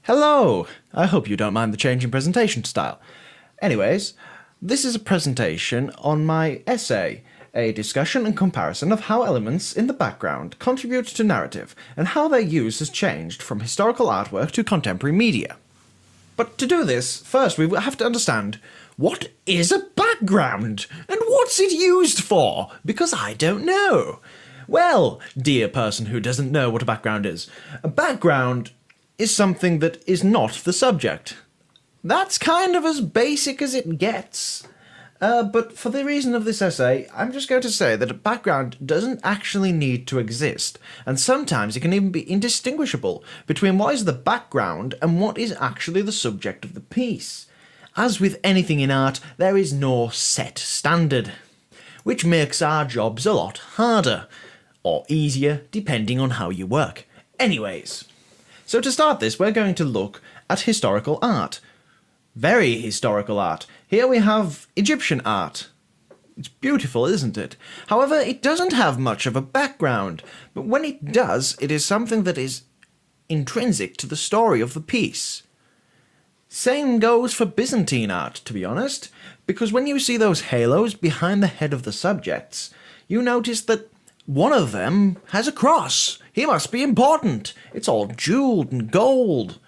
Hello! I hope you don't mind the change in presentation style. Anyways, this is a presentation on my essay, a discussion and comparison of how elements in the background contribute to narrative and how their use has changed from historical artwork to contemporary media. But to do this, first we have to understand, what is a background? And what's it used for? Because I don't know. Well, dear person who doesn't know what a background is, a background is something that is not the subject. That's kind of as basic as it gets. But for the reason of this essay, I'm just going to say that a background doesn't actually need to exist, and sometimes it can even be indistinguishable between what is the background and what is actually the subject of the piece. As with anything in art, there is no set standard, which makes our jobs a lot harder, or easier depending on how you work. Anyways, so to start this, we're going to look at historical art. Very historical art. Here we have Egyptian art. It's beautiful, isn't it? However, it doesn't have much of a background, but when it does, it is something that is intrinsic to the story of the piece. Same goes for Byzantine art, to be honest, because when you see those halos behind the head of the subjects, you notice that one of them has a cross. He must be important. It's all jeweled and gold.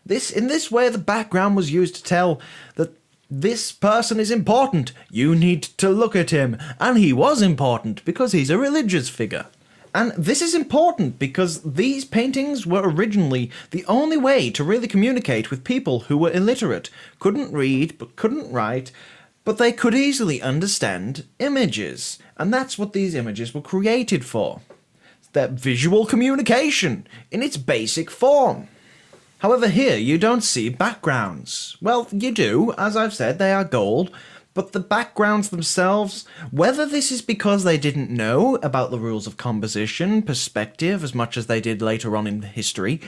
In this way, the background was used to tell that this person is important. You need to look at him. And he was important because he's a religious figure. And this is important because these paintings were originally the only way to really communicate with people who were illiterate, couldn't read but couldn't write, but they could easily understand images. And that's what these images were created for. That visual communication in its basic form. However, here you don't see backgrounds. Well, you do, as I've said, they are gold, but the backgrounds themselves, whether this is because they didn't know about the rules of composition, perspective, as much as they did later on in history,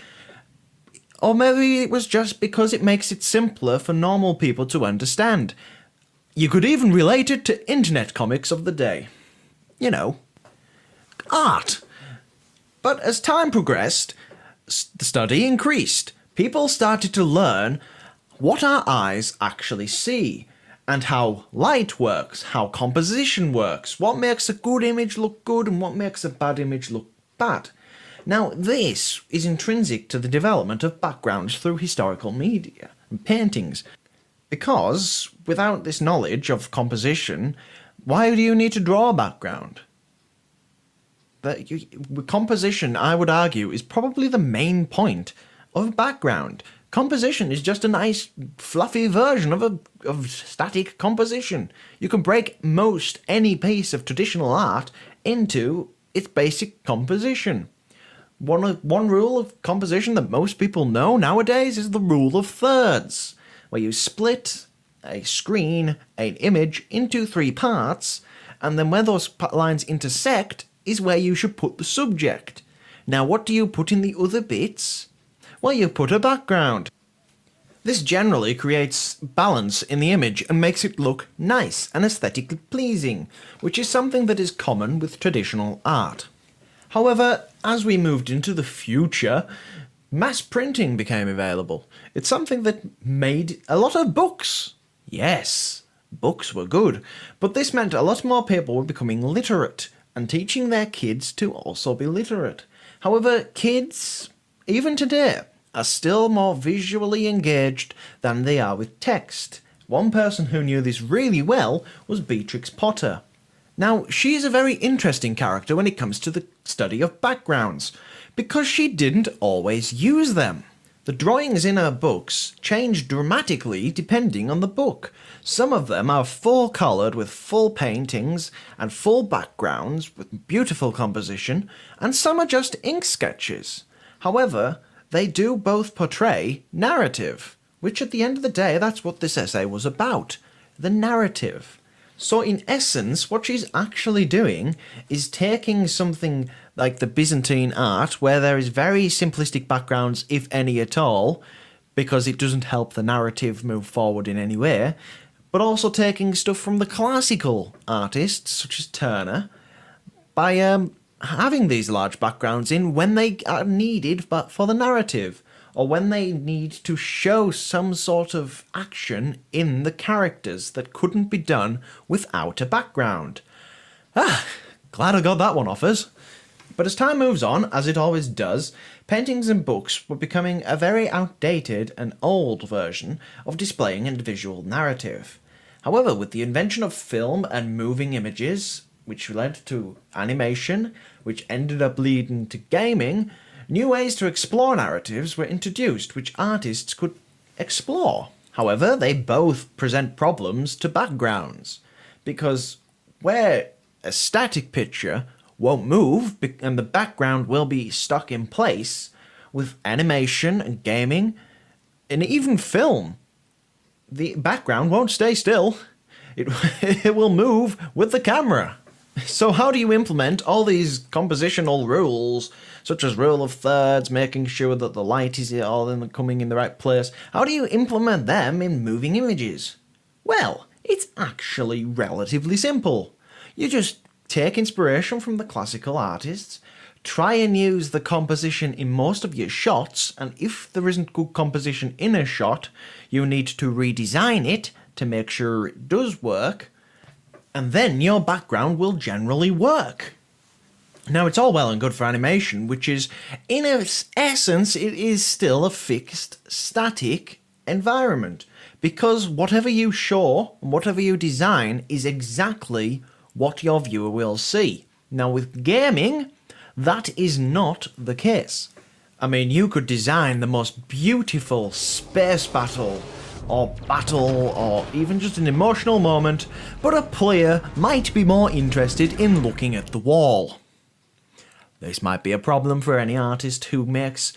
or maybe it was just because it makes it simpler for normal people to understand. You could even relate it to internet comics of the day. You know, art. But as time progressed, the study increased. People started to learn what our eyes actually see, and how light works, how composition works, what makes a good image look good and what makes a bad image look bad. Now, this is intrinsic to the development of backgrounds through historical media and paintings, because without this knowledge of composition, why do you need to draw a background? Composition, I would argue, is probably the main point of background. Composition is just a nice, fluffy version of static composition. You can break most any piece of traditional art into its basic composition. One rule of composition that most people know nowadays is the rule of thirds, where you split a screen, an image, into 3 parts, and then where those lines intersect is where you should put the subject. Now, what do you put in the other bits? Well, you put a background. This generally creates balance in the image and makes it look nice and aesthetically pleasing, which is something that is common with traditional art. However, as we moved into the future, mass printing became available. It's something that made a lot of books. Yes, books were good, but this meant a lot more people were becoming literate and teaching their kids to also be literate. However, kids, even today, are still more visually engaged than they are with text. One person who knew this really well was Beatrix Potter. Now, she's a very interesting character when it comes to the study of backgrounds, because she didn't always use them. The drawings in her books change dramatically depending on the book. Some of them are full-coloured with full paintings and full backgrounds with beautiful composition, and some are just ink sketches. However, they do both portray narrative, which at the end of the day, that's what this essay was about, the narrative. So in essence, what she's actually doing is taking something like the Byzantine art, where there is very simplistic backgrounds, if any at all, because it doesn't help the narrative move forward in any way, but also taking stuff from the classical artists, such as Turner, by having these large backgrounds in when they are needed but for the narrative, or when they need to show some sort of action in the characters that couldn't be done without a background. Glad I got that one off us. But as time moves on, as it always does, paintings and books were becoming a very outdated and old version of displaying a visual narrative. However, with the invention of film and moving images, which led to animation, which ended up leading to gaming, new ways to explore narratives were introduced which artists could explore. However, they both present problems to backgrounds, because where a static picture won't move and the background will be stuck in place, with animation and gaming and even film, the background won't stay still. It will move with the camera. So how do you implement all these compositional rules, such as rule of thirds, making sure that the light is all coming in the right place? How do you implement them in moving images? Well, it's actually relatively simple. You just take inspiration from the classical artists, try and use the composition in most of your shots, and if there isn't good composition in a shot, you need to redesign it to make sure it does work, and then your background will generally work. Now, it's all well and good for animation, which is, in its essence, it is still a fixed, static environment, because whatever you show and whatever you design is exactly what your viewer will see. Now, with gaming, that is not the case. I mean, you could design the most beautiful space battle, or even just an emotional moment, but a player might be more interested in looking at the wall. This might be a problem for any artist who makes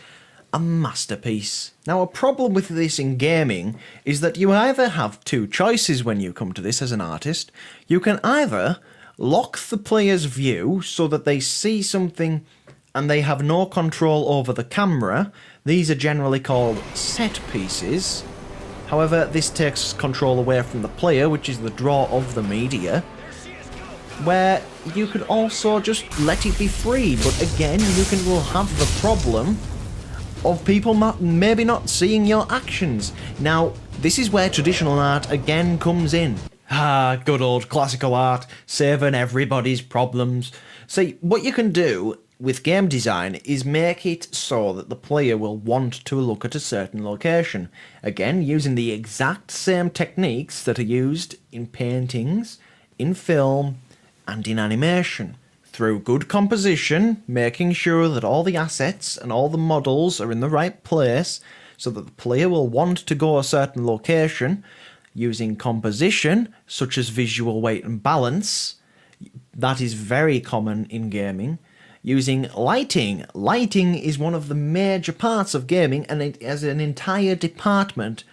a masterpiece. Now, a problem with this in gaming is that you either have two choices when you come to this as an artist. You can either lock the player's view so that they see something and they have no control over the camera. These are generally called set pieces. However, this takes control away from the player, which is the draw of the media, where you could also just let it be free, but again, will have the problem of people maybe not seeing your actions. Now, this is where traditional art again comes in. Good old classical art, saving everybody's problems. See, what you can do with game design is make it so that the player will want to look at a certain location. Again, using the exact same techniques that are used in paintings, in film, and in animation. Through good composition, making sure that all the assets and all the models are in the right place so that the player will want to go a certain location, using composition, such as visual weight and balance. That is very common in gaming. Using lighting. Lighting is one of the major parts of gaming, and it has an entire department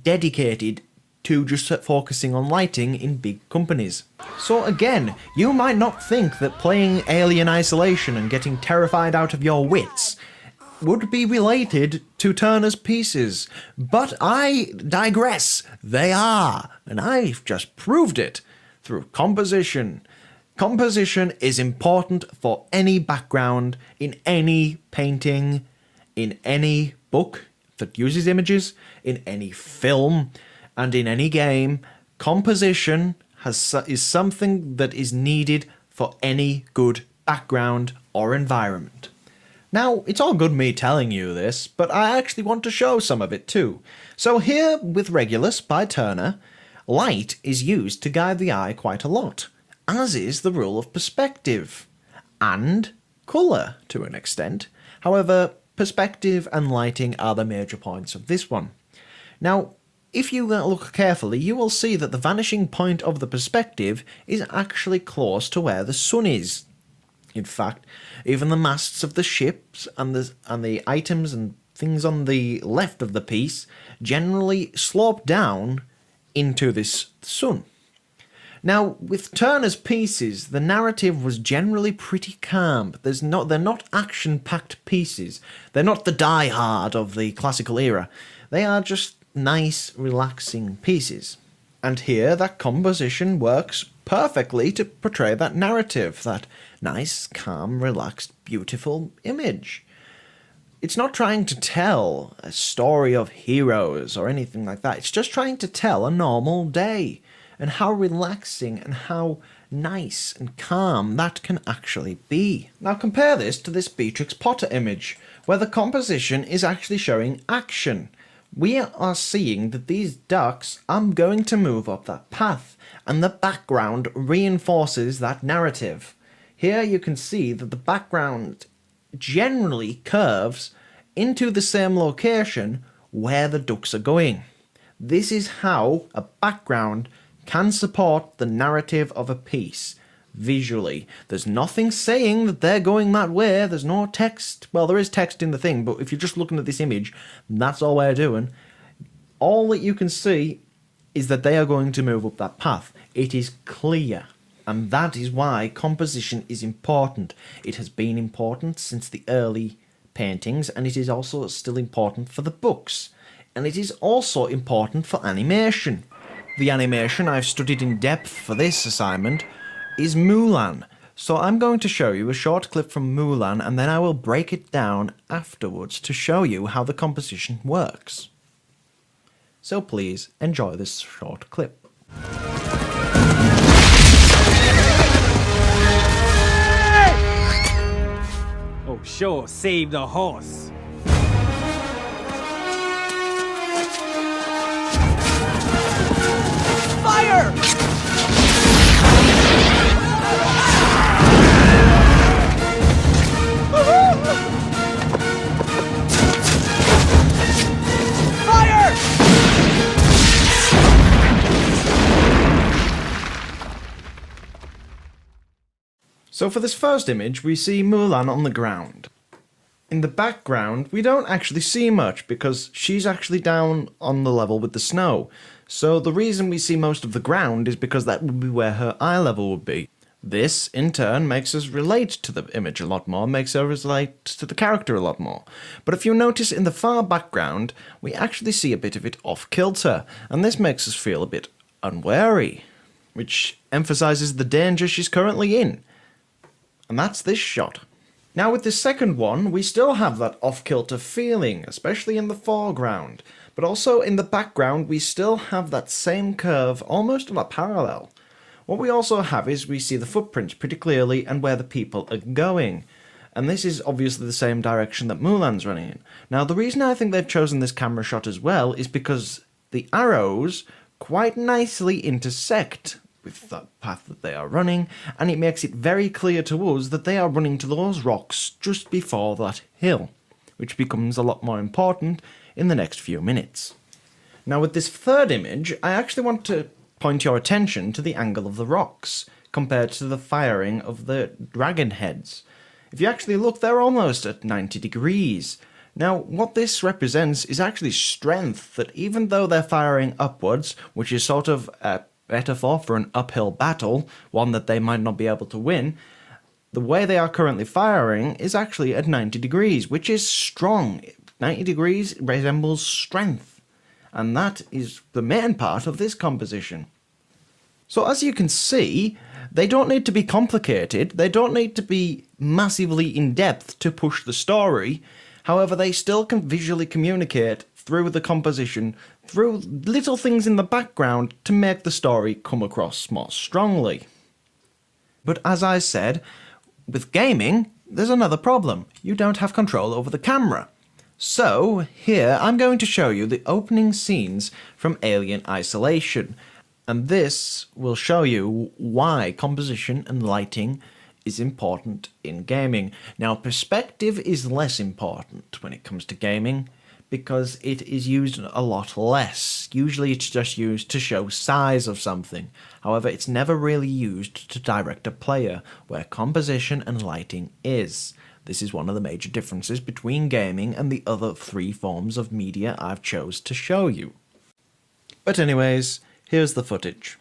dedicated to just focusing on lighting in big companies. So again, you might not think that playing Alien Isolation and getting terrified out of your wits would be related to Turner's pieces, but I digress. They are, and I've just proved it through composition. Composition is important for any background, in any painting, in any book that uses images, in any film, and in any game. Composition is something that is needed for any good background or environment. Now, it's all good me telling you this, but I actually want to show some of it too. So here, with Regulus by Turner, light is used to guide the eye quite a lot, as is the rule of perspective, and colour to an extent. However, perspective and lighting are the major points of this one. Now, if you look carefully, you will see that the vanishing point of the perspective is actually close to where the sun is. In fact, even the masts of the ships and the items and things on the left of the piece generally slope down into this sun. Now, with Turner's pieces, the narrative was generally pretty calm. They're not action-packed pieces. They're not the Die Hard of the classical era. They are just nice, relaxing pieces. And here, that composition works perfectly to portray that narrative, that nice, calm, relaxed, beautiful image. It's not trying to tell a story of heroes or anything like that. It's just trying to tell a normal day and how relaxing and how nice and calm that can actually be. Now compare this to this Beatrix Potter image, where the composition is actually showing action. We are seeing that these ducks are going to move up that path, and the background reinforces that narrative. Here you can see that the background generally curves into the same location where the ducks are going. This is how a background can support the narrative of a piece visually. There's nothing saying that they're going that way. There's no text. Well, there is text in the thing, but if you're just looking at this image, that's all we're doing. All that you can see is that they are going to move up that path. It is clear. And that is why composition is important. It has been important since the early paintings, and it is also still important for the books. And it is also important for animation. The animation I've studied in depth for this assignment is Mulan. So I'm going to show you a short clip from Mulan, and then I will break it down afterwards to show you how the composition works. So please enjoy this short clip. Oh, sure, save the horse. Fire! Fire! So for this first image, we see Mulan on the ground. In the background, we don't actually see much because she's actually down on the level with the snow. So the reason we see most of the ground is because that would be where her eye level would be. This, in turn, makes us relate to the image a lot more, makes us relate to the character a lot more. But if you notice in the far background, we actually see a bit of it off-kilter, and this makes us feel a bit unwary, which emphasises the danger she's currently in. And that's this shot. Now with this second one, we still have that off-kilter feeling, especially in the foreground. But also in the background, we still have that same curve, almost on a parallel. What we also have is we see the footprints pretty clearly and where the people are going. And this is obviously the same direction that Mulan's running in. Now the reason I think they've chosen this camera shot as well is because the arrows quite nicely intersect with that path that they are running, and it makes it very clear to us that they are running to those rocks just before that hill, which becomes a lot more important in the next few minutes. Now with this third image, I actually want to point your attention to the angle of the rocks compared to the firing of the dragon heads. If you actually look, they're almost at 90 degrees. Now, what this represents is actually strength, that even though they're firing upwards, which is sort of a metaphor for an uphill battle, one that they might not be able to win, the way they are currently firing is actually at 90 degrees, which is strong. 90 degrees resembles strength, and that is the main part of this composition. So as you can see, they don't need to be complicated, they don't need to be massively in-depth to push the story. However, they still can visually communicate through the composition, through little things in the background to make the story come across more strongly. But as I said, with gaming, there's another problem. You don't have control over the camera. So, here I'm going to show you the opening scenes from Alien Isolation, and this will show you why composition and lighting is important in gaming. Now, perspective is less important when it comes to gaming, because it is used a lot less. Usually it's just used to show size of something. However, it's never really used to direct a player, where composition and lighting is. This is one of the major differences between gaming and the other three forms of media I've chose to show you. But anyways, here's the footage.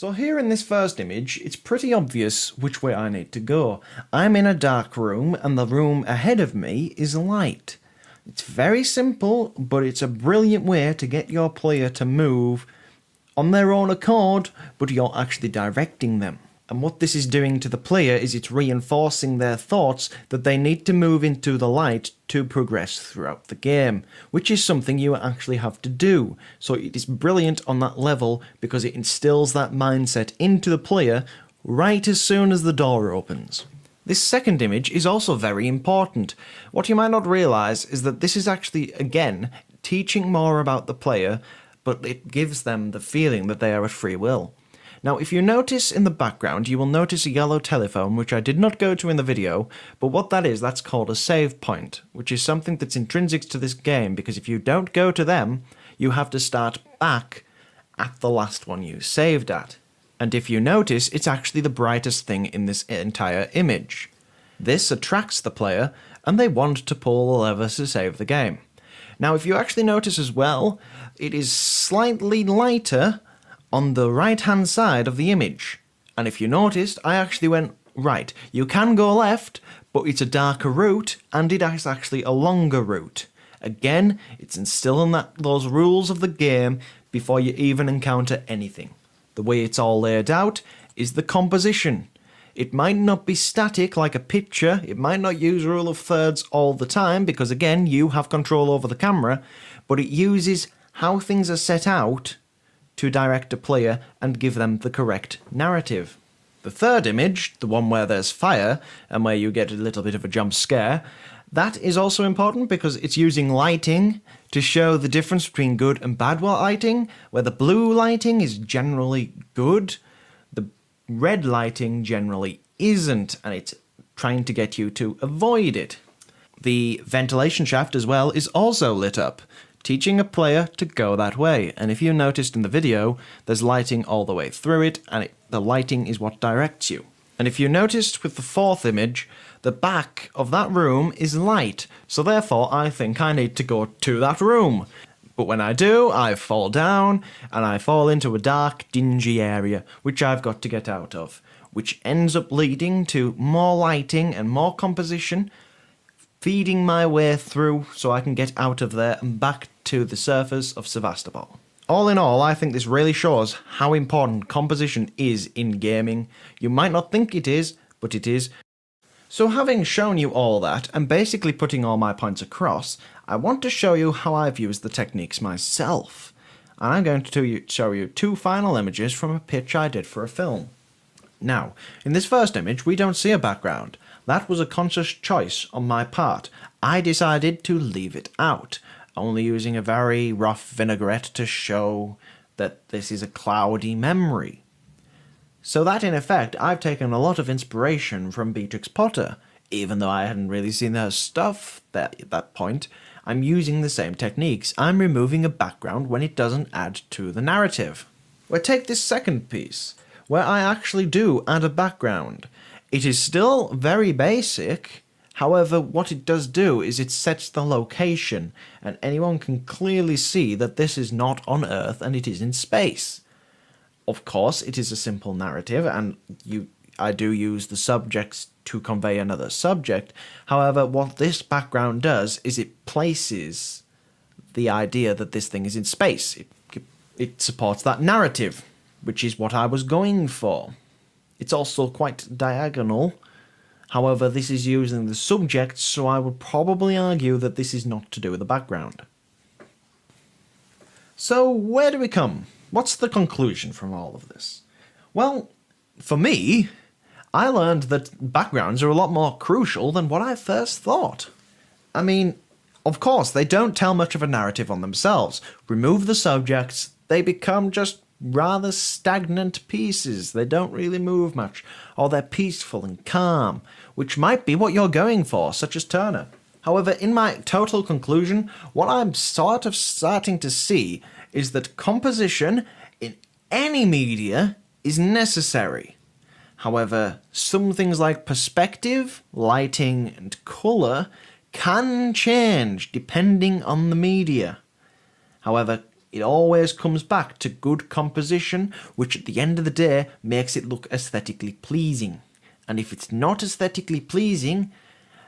So here in this first image, it's pretty obvious which way I need to go. I'm in a dark room, and the room ahead of me is light. It's very simple, but it's a brilliant way to get your player to move on their own accord, but you're actually directing them. And what this is doing to the player is it's reinforcing their thoughts that they need to move into the light to progress throughout the game, which is something you actually have to do. So it is brilliant on that level because it instills that mindset into the player right as soon as the door opens. This second image is also very important. What you might not realise is that this is actually, again, teaching more about the player, but it gives them the feeling that they are at free will. Now, if you notice in the background, you will notice a yellow telephone, which I did not go to in the video, but what that is, that's called a save point, which is something that's intrinsic to this game, because if you don't go to them, you have to start back at the last one you saved at. And if you notice, it's actually the brightest thing in this entire image. This attracts the player, and they want to pull the lever to save the game. Now, if you actually notice as well, it is slightly lighter on the right-hand side of the image. And if you noticed, I actually went right. You can go left, but it's a darker route, and it is actually a longer route. Again, it's instilling those rules of the game before you even encounter anything. The way it's all laid out is the composition. It might not be static like a picture, it might not use rule of thirds all the time, because again, you have control over the camera, but it uses how things are set out to direct a player and give them the correct narrative. The third image, the one where there's fire and where you get a little bit of a jump scare, that is also important because it's using lighting to show the difference between good and bad lighting, where the blue lighting is generally good, the red lighting generally isn't, and it's trying to get you to avoid it. The ventilation shaft as well is also lit up, teaching a player to go that way. And if you noticed in the video, there's lighting all the way through it, and the lighting is what directs you. And if you noticed with the fourth image, the back of that room is light, so therefore I think I need to go to that room. But when I do, I fall down, and I fall into a dark, dingy area, which I've got to get out of, which ends up leading to more lighting and more composition, feeding my way through so I can get out of there and back to the surface of Sevastopol. All in all, I think this really shows how important composition is in gaming. You might not think it is, but it is. So having shown you all that, and basically putting all my points across, I want to show you how I've used the techniques myself. And I'm going to show you two final images from a pitch I did for a film. Now, in this first image, we don't see a background. That was a conscious choice on my part. I decided to leave it out, only using a very rough vinaigrette to show that this is a cloudy memory. So that in effect, I've taken a lot of inspiration from Beatrix Potter. Even though I hadn't really seen her stuff at that point, I'm using the same techniques. I'm removing a background when it doesn't add to the narrative. Well, take this second piece, where I actually do add a background. It is still very basic, however, what it does do is it sets the location, and anyone can clearly see that this is not on Earth and it is in space. Of course, it is a simple narrative, and I do use the subjects to convey another subject. However, what this background does is it places the idea that this thing is in space. It supports that narrative, which is what I was going for. It's also quite diagonal. However, this is using the subject, so I would probably argue that this is not to do with the background. So, where do we come? What's the conclusion from all of this? Well, for me, I learned that backgrounds are a lot more crucial than what I first thought. I mean, of course, they don't tell much of a narrative on themselves. Remove the subjects, they become just rather stagnant pieces. They don't really move much, or they're peaceful and calm, which might be what you're going for, such as Turner. However, in my total conclusion, what I'm sort of starting to see is that composition in any media is necessary. However, some things like perspective, lighting, and colour can change depending on the media. However, It always comes back to good composition, which at the end of the day makes it look aesthetically pleasing. And if it's not aesthetically pleasing,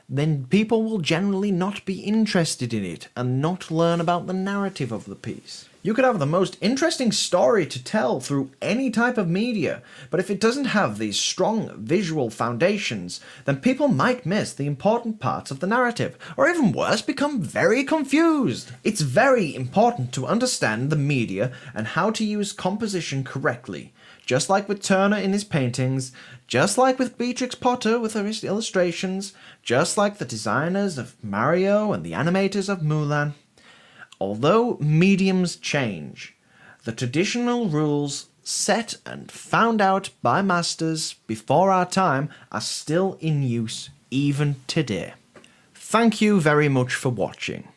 then people will generally not be interested in it and not learn about the narrative of the piece. You could have the most interesting story to tell through any type of media, but if it doesn't have these strong visual foundations, then people might miss the important parts of the narrative, or even worse, become very confused. It's very important to understand the media and how to use composition correctly. Just like with Turner in his paintings, just like with Beatrix Potter with her illustrations, just like the designers of Mario and the animators of Mulan. Although mediums change, the traditional rules set and found out by masters before our time are still in use even today. Thank you very much for watching.